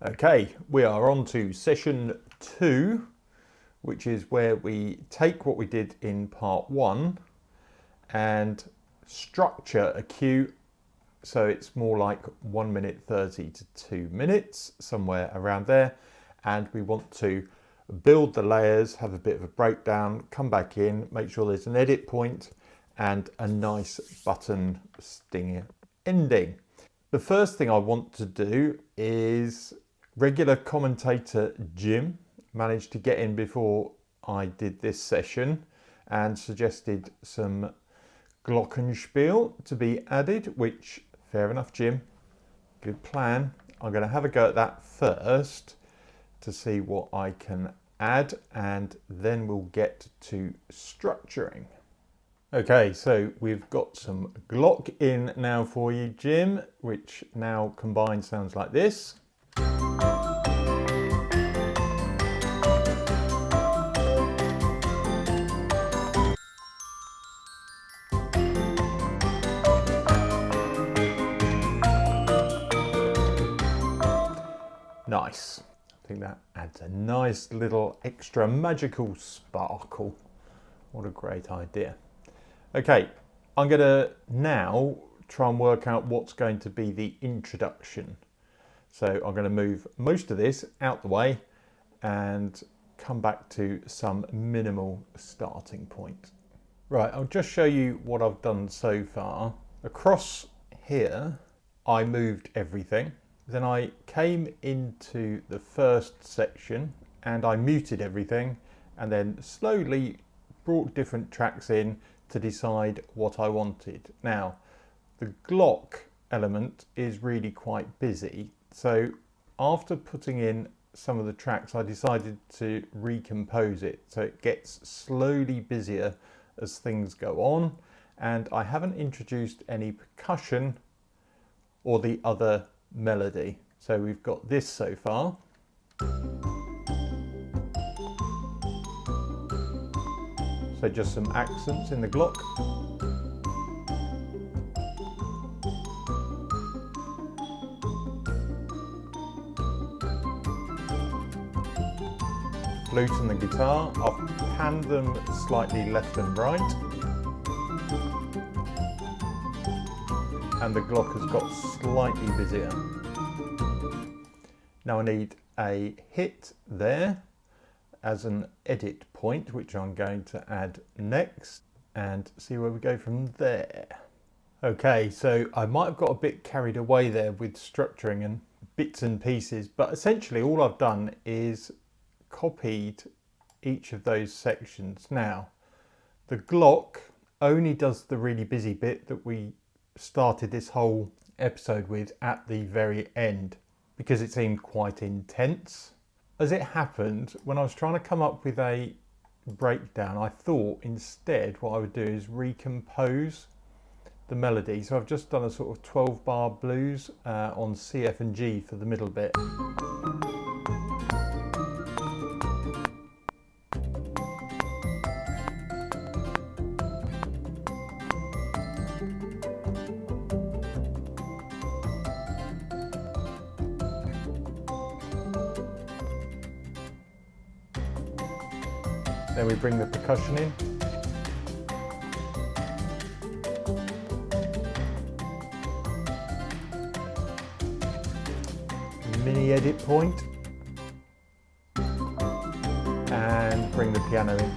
Okay, we are on to session 2, which is where we take what we did in part 1 and structure a cue so it's more like 1 minute 30 to 2 minutes, somewhere around there. And we want to build the layers, have a bit of a breakdown, come back in, make sure there's an edit point and a nice button stinger ending. The first thing I want to do is regular commentator Jim managed to get in before I did this session and suggested some glockenspiel to be added, which fair enough, Jim, good plan. I'm going to have a go at that first to see what I can add, and then we'll get to structuring. Okay, so we've got some glock in now for you, Jim, which now combined sounds like this. Nice. I think that adds a nice little extra magical sparkle. What a great idea. Okay, I'm going to now try and work out what's going to be the introduction. So I'm going to move most of this out the way and come back to some minimal starting point. Right, I'll just show you what I've done so far. Across here, I moved everything. Then I came into the first section and I muted everything and then slowly brought different tracks in to decide what I wanted. Now, the glock element is really quite busy. So after putting in some of the tracks, I decided to recompose it so it gets slowly busier as things go on. And I haven't introduced any percussion or the other melody. So we've got this so far. So just some accents in the glock. Flute and the guitar. I've panned them slightly left and right. And the glock has got slightly busier. Now I need a hit there as an edit point, which I'm going to add next and see where we go from there. Okay, so I might have got a bit carried away there with structuring and bits and pieces, but essentially all I've done is copied each of those sections. Now, the glock only does the really busy bit that we started this whole episode with at the very end because it seemed quite intense. As it happened, when I was trying to come up with a breakdown, I thought instead what I would do is recompose the melody. So I've just done a sort of 12-bar blues on C, F and G for the middle bit. Then we bring the percussion in. Mini edit point. And bring the piano in.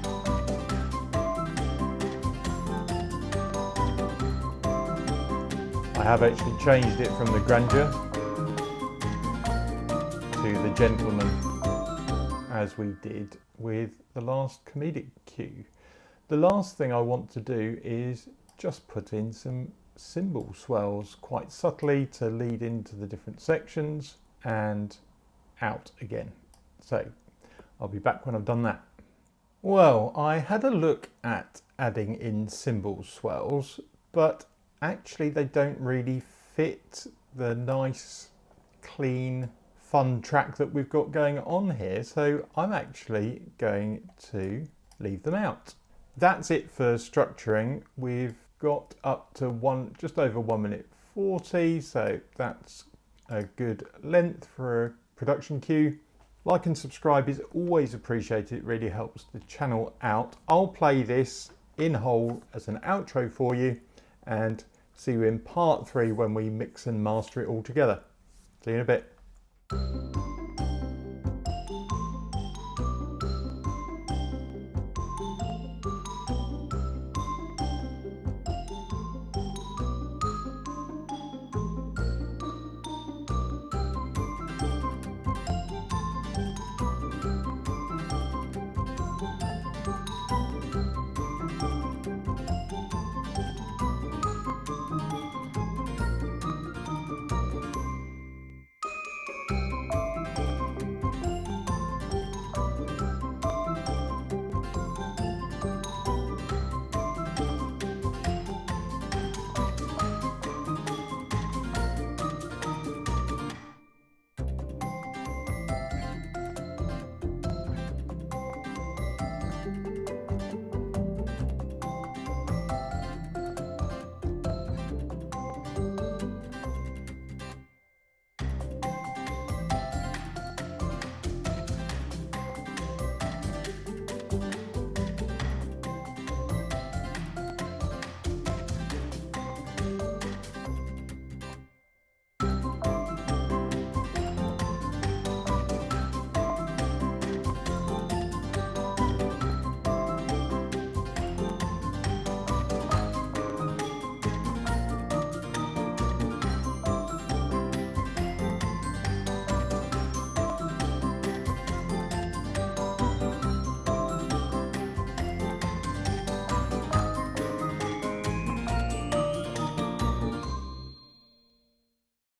I have actually changed it from the grandeur to the gentleman, as we did with the last comedic cue. The last thing I want to do is just put in some cymbal swells quite subtly to lead into the different sections and out again. So I'll be back when I've done that. Well, I had a look at adding in cymbal swells, but actually they don't really fit the nice, clean, fun track that we've got going on here, so I'm actually going to leave them out. That's it for structuring. We've got up to just over 1 minute 40, so that's a good length for a production queue. Like and subscribe is always appreciated. It really helps the channel out. I'll play this in whole as an outro for you and see you in part 3 when we mix and master it all together. See you in a bit.